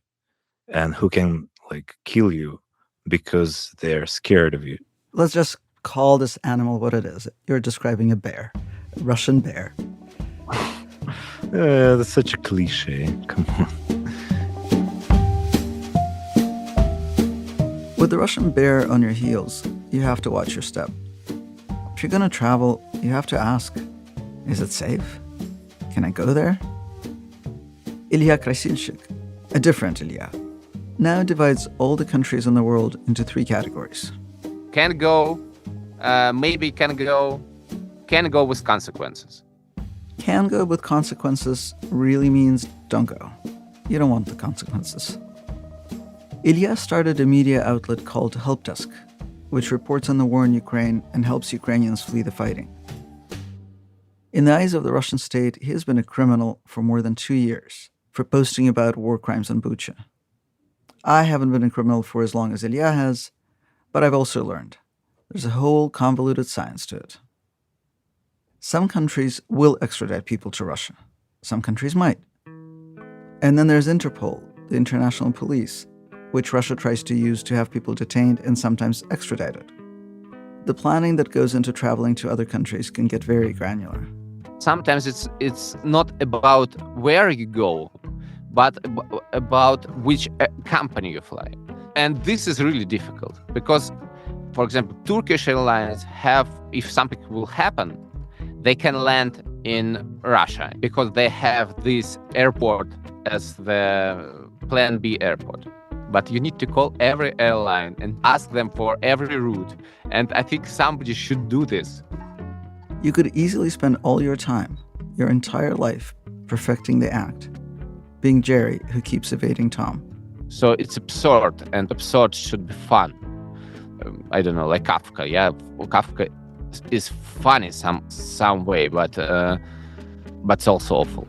and who can like kill you because they're scared of you. Let's just call this animal what it is. You're describing a bear, a Russian bear. That's such a cliche. Come on. With the Russian bear on your heels, you have to watch your step. If you're going to travel, you have to ask, is it safe? Can I go there? Ilya Krasilchik, a different Ilya, now divides all the countries in the world into 3 categories. Can go, maybe can go with consequences. Can go with consequences really means don't go. You don't want the consequences. Ilya started a media outlet called Help Desk, which reports on the war in Ukraine and helps Ukrainians flee the fighting. In the eyes of the Russian state, he has been a criminal for more than 2 years for posting about war crimes in Bucha. I haven't been a criminal for as long as Ilya has, but I've also learned there's a whole convoluted science to it. Some countries will extradite people to Russia. Some countries might. And then there's Interpol, the international police, which Russia tries to use to have people detained and sometimes extradited. The planning that goes into traveling to other countries can get very granular. Sometimes it's not about where you go, but about which company you fly. And this is really difficult because, for example, Turkish Airlines if something will happen, they can land in Russia because they have this airport as the Plan B airport. But you need to call every airline and ask them for every route. And I think somebody should do this. You could easily spend all your time, your entire life, perfecting the act, being Jerry who keeps evading Tom. So it's absurd, and absurd should be fun. I don't know, like Kafka. Yeah, Kafka is funny some way, but it's also awful.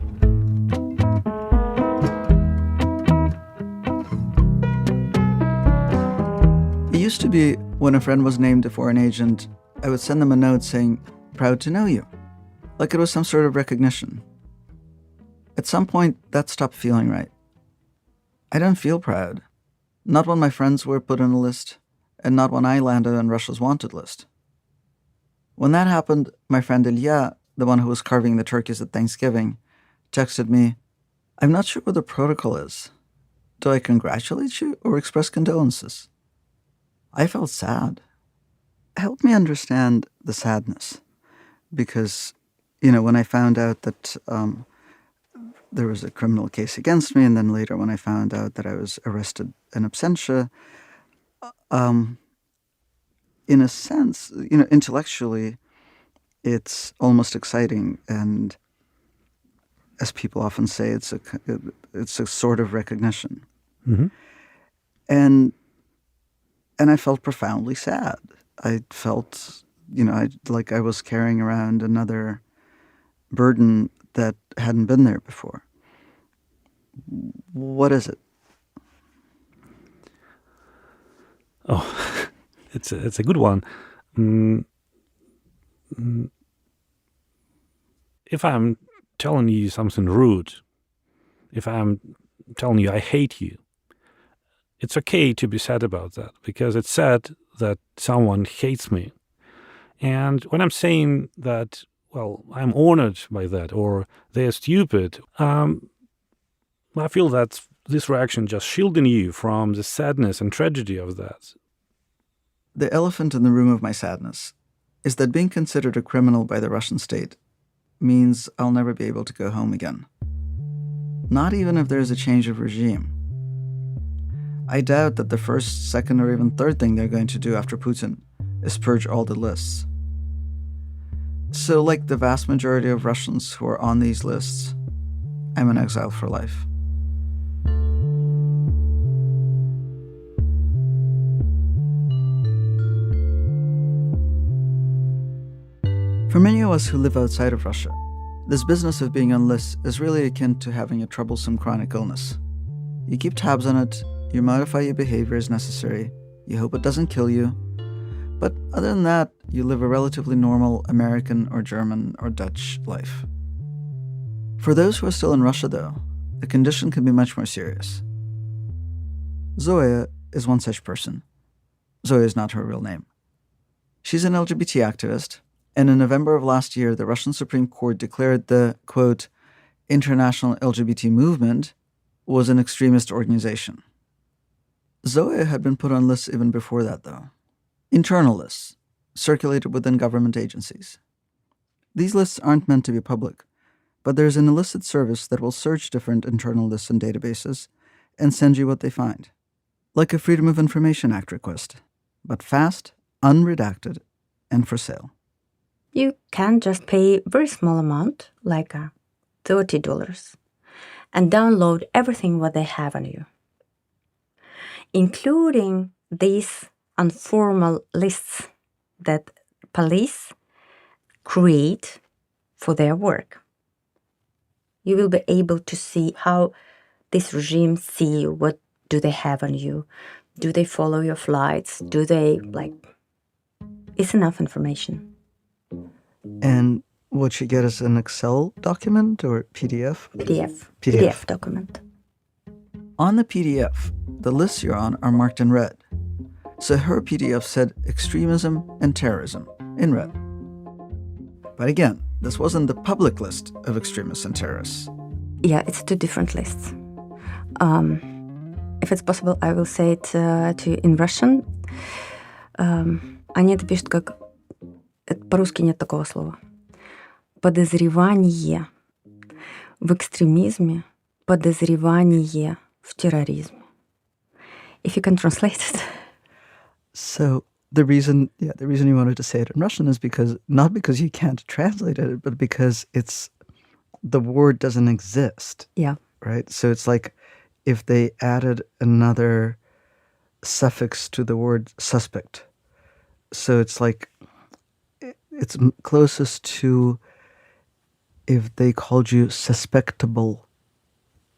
It used to be when a friend was named a foreign agent, I would send them a note saying, "Proud to know you," like it was some sort of recognition. At some point, that stopped feeling right. I didn't feel proud. Not when my friends were put on a list, and not when I landed on Russia's wanted list. When that happened, my friend Ilya the one who was carving the turkeys at Thanksgiving, texted me, "I'm not sure what the protocol is. Do I congratulate you or express condolences?" I felt sad. Help me understand the sadness. Because, when I found out that there was a criminal case against me, and then later when I found out that I was arrested in absentia, in a sense, intellectually, it's almost exciting, and as people often say, it's a sort of recognition. Mm-hmm. And I felt profoundly sad. I felt, like I was carrying around another burden that hadn't been there before. What is it? Oh, it's a good one. If I'm telling you something rude, if I'm telling you I hate you, it's okay to be sad about that, because it's sad that someone hates me. And when I'm saying that, well, I'm honored by that, or they're stupid, I feel that this reaction just shielding you from the sadness and tragedy of that. The elephant in the room of my sadness is that being considered a criminal by the Russian state means I'll never be able to go home again. Not even if there's a change of regime. I doubt that the first, second, or even third thing they're going to do after Putin is purge all the lists. So, like the vast majority of Russians who are on these lists, I'm in exile for life. For many of us who live outside of Russia, this business of being on lists is really akin to having a troublesome chronic illness. You keep tabs on it, you modify your behavior as necessary, you hope it doesn't kill you, but other than that, you live a relatively normal American or German or Dutch life. For those who are still in Russia, though, the condition can be much more serious. Zoya is one such person. Zoya is not her real name. She's an LGBT activist, and in November of last year, the Russian Supreme Court declared the, quote, international LGBT movement was an extremist organization. Zoya had been put on lists even before that, though. Internal lists, circulated within government agencies. These lists aren't meant to be public, but there's an illicit service that will search different internal lists and databases and send you what they find. Like a Freedom of Information Act request, but fast, unredacted, and for sale. You can just pay a very small amount, like $30, and download everything what they have on you, including these informal lists that police create for their work. You will be able to see how this regime see you. What do they have on you? Do they follow your flights? Do they, it's enough information. And what you get is an Excel document or PDF? PDF document. On the PDF, the lists you're on are marked in red. So her PDF said extremism and terrorism in red. But again, this wasn't the public list of extremists and terrorists. Yeah, it's two different lists. If it's possible, I will say it to you in Russian. Они это пишут как... По-русски нет такого слова. Подозревание в экстремизме, подозревание в терроризме. If you can translate it. So the reason you wanted to say it in Russian is not because you can't translate it, but because the word doesn't exist. Yeah. Right? So it's like if they added another suffix to the word suspect. So it's like it's closest to if they called you suspectable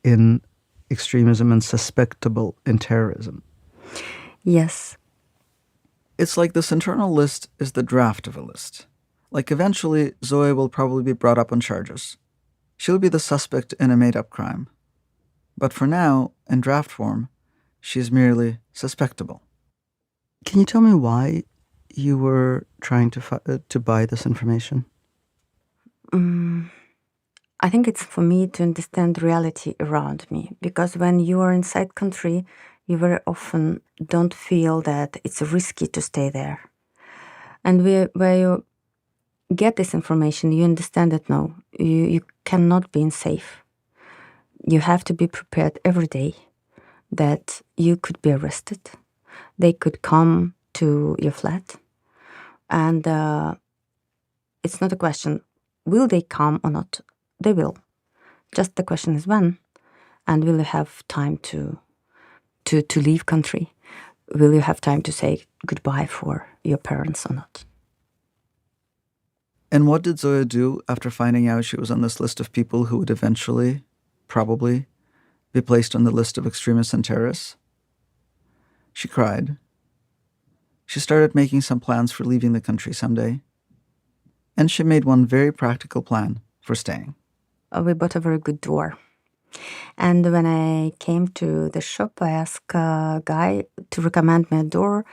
in extremism and suspectable in terrorism. Yes. It's like this internal list is the draft of a list. Like eventually, Zoya will probably be brought up on charges. She'll be the suspect in a made-up crime. But for now, in draft form, she's merely suspectable. Can you tell me why you were trying to buy this information? I think it's for me to understand reality around me, because when you are inside country, you very often don't feel that it's risky to stay there. And where you get this information, you understand that no, you cannot be safe. You have to be prepared every day that you could be arrested. They could come to your flat. And it's not a question, will they come or not? They will. Just the question is when. And will you have time to leave country? Will you have time to say goodbye for your parents or not? And what did Zoya do after finding out she was on this list of people who would eventually, probably, be placed on the list of extremists and terrorists? She cried. She started making some plans for leaving the country someday. And she made one very practical plan for staying. We bought a very good door. And when I came to the shop, I asked a guy to recommend me a door.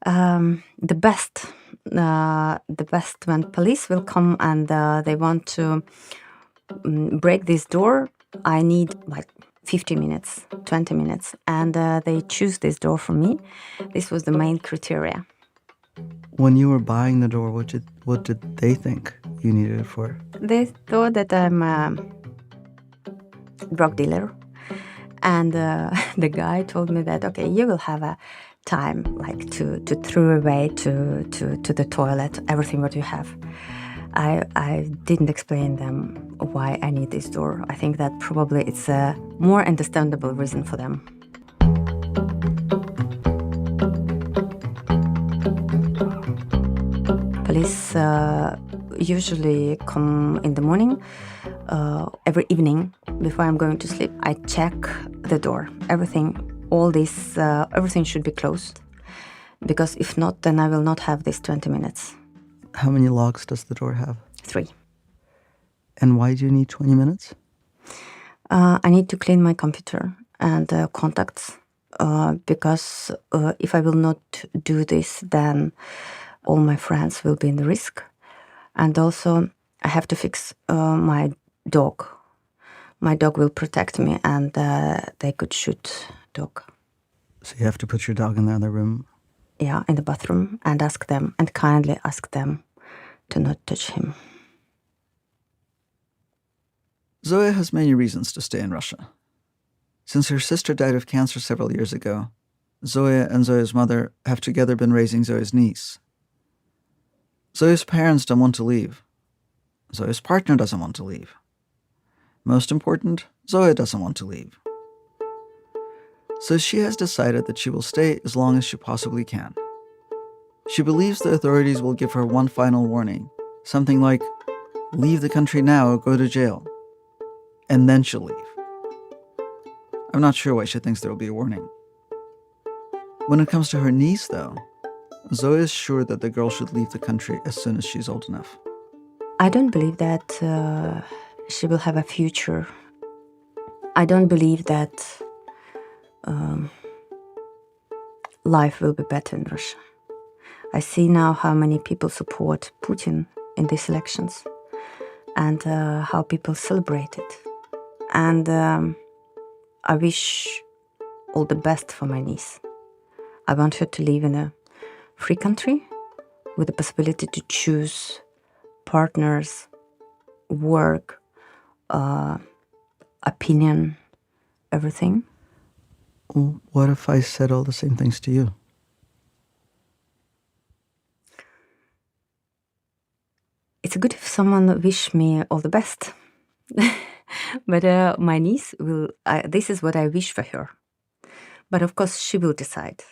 The best when police will come and they want to break this door, I need like 50 minutes, 20 minutes. And they choose this door for me. This was the main criteria. When you were buying the door, what did they think you needed it for? They thought that I'm a drug dealer. And the guy told me that, okay, you will have a time like to throw away to the toilet everything what you have. I didn't explain them why I need this door. I think that probably it's a more understandable reason for them. Police usually come in the morning. Every evening before I'm going to sleep, I check the door. Everything should be closed, because if not, then I will not have this 20 minutes. How many locks does the door have? 3. And why do you need 20 minutes? I need to clean my computer and contacts, because if I will not do this, then all my friends will be in the risk. And also, I have to fix my dog. My dog will protect me, and they could shoot dog. So you have to put your dog in the other room? Yeah, in the bathroom, and kindly ask them to not touch him. Zoya has many reasons to stay in Russia. Since her sister died of cancer several years ago, Zoya and Zoya's mother have together been raising Zoya's niece. Zoya's parents don't want to leave. Zoya's partner doesn't want to leave. Most important, Zoya doesn't want to leave. So she has decided that she will stay as long as she possibly can. She believes the authorities will give her one final warning, something like, leave the country now or go to jail. And then she'll leave. I'm not sure why she thinks there will be a warning. When it comes to her niece, though, Zoya is sure that the girl should leave the country as soon as she's old enough. I don't believe that she will have a future. I don't believe that life will be better in Russia. I see now how many people support Putin in these elections, and how people celebrate it. And I wish all the best for my niece. I want her to live in a free country with the possibility to choose partners, work, opinion, everything. What if I said all the same things to you? It's good if someone wish me all the best. But my niece will, this is what I wish for her. But of course, she will decide.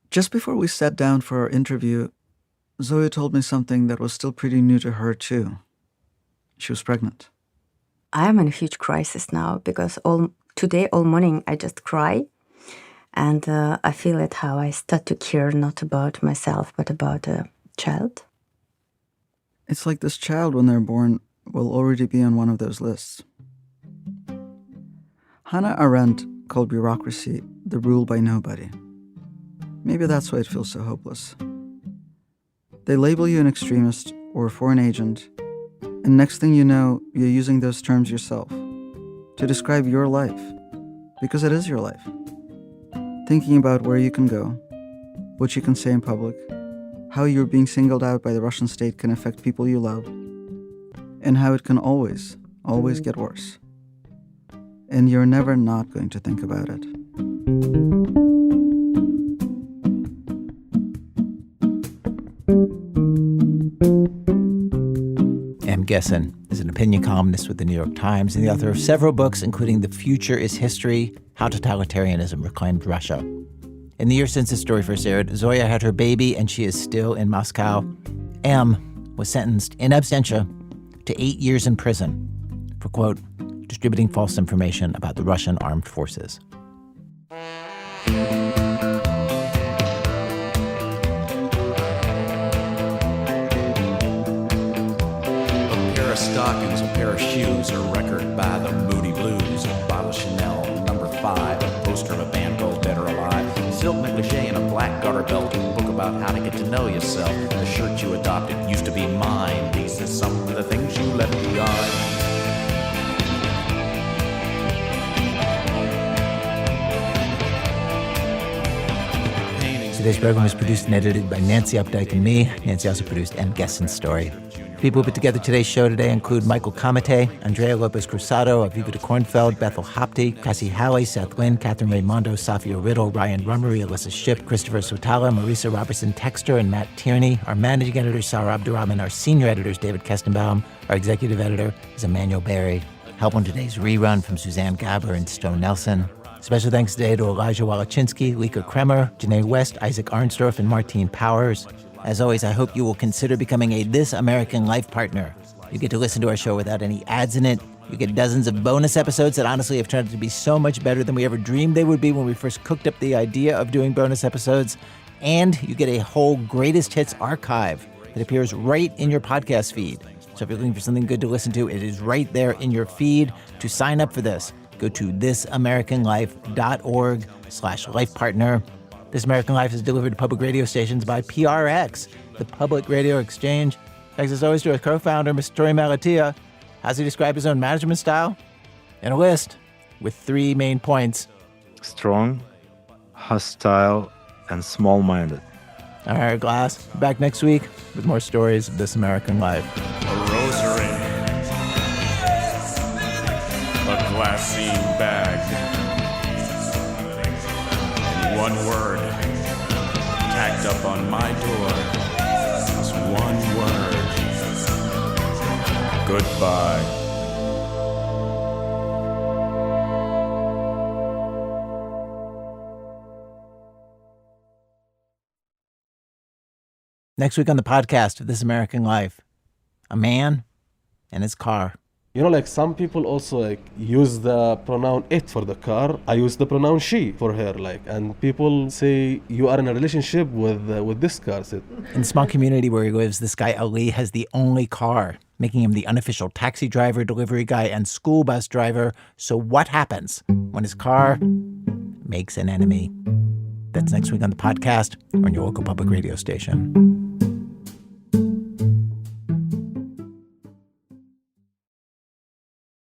Just before we sat down for our interview, Zoya told me something that was still pretty new to her, too. She was pregnant. I am in a huge crisis now, because today, all morning, I just cry. And I feel it how I start to care not about myself, but about a child. It's like this child, when they're born, will already be on one of those lists. Hannah Arendt called bureaucracy the rule by nobody. Maybe that's why it feels so hopeless. They label you an extremist or for an agent, and next thing you know, you're using those terms yourself to describe your life, because it is your life. Thinking about where you can go, what you can say in public, how you're being singled out by the Russian state can affect people you love, and how it can always get worse. And you're never not going to think about it. M Gessen is an opinion columnist with the New York Times and the author of several books, including The Future is History, How Totalitarianism Reclaimed Russia. In the year since this story first aired, Zoya had her baby and she is still in Moscow. M was sentenced in absentia to 8 years in prison for, quote, distributing false information about the Russian armed forces. Stockings, a pair of shoes, a record by the Moody Blues, a bottle of Chanel, number 5, a poster of a band called Dead or Alive, silk negligee and a black garter belt, a book about how to get to know yourself, the shirt you adopted used to be mine, these are some of the things you left behind. Today's program was produced and edited by Nancy Updike and me. Nancy also produced M Gessen's story. People who put together today's show today include Michael Kamate, Andrea Lopez Cruzado, Aviva de Kornfeld, Bethel Hopti, Cassie Halley, Seth Lynn, Catherine Raimondo, Safia Riddle, Ryan Rummery, Alyssa Shipp, Christopher Sotala, Marisa Robertson Texter, and Matt Tierney. Our managing editor is Sarah Abdurrahman. Our senior editor is David Kestenbaum. Our executive editor is Emmanuel Berry. Help on today's rerun from Suzanne Gabler and Stone Nelson. Special thanks today to David Wallechinsky, Lika Kremer, Janae West, Isaac Arnsdorf, and Martine Powers. As always, I hope you will consider becoming a This American Life partner. You get to listen to our show without any ads in it. You get dozens of bonus episodes that honestly have turned out to be so much better than we ever dreamed they would be when we first cooked up the idea of doing bonus episodes. And you get a whole greatest hits archive that appears right in your podcast feed. So if you're looking for something good to listen to, it is right there in your feed. To sign up for this, go to thisamericanlife.org/lifepartner. This American Life is delivered to public radio stations by PRX, the Public Radio Exchange. Thanks as always to our co-founder, Mr. Tori Malatia. How's he describe his own management style? In a list with 3 main points. Strong, hostile, and small-minded. All right, Glass. Back next week with more stories of This American Life. A rosary, a glassine bag, and one word tacked up on my door. Just one word. Goodbye. Next week on the podcast of This American Life, a man and his car. You know, like some people also like use the pronoun it for the car. I use the pronoun she for her, like, and people say you are in a relationship with this car. In the small community where he lives, this guy Ali has the only car, making him the unofficial taxi driver, delivery guy, and school bus driver. So what happens when his car makes an enemy? That's next week on the podcast or on your local public radio station.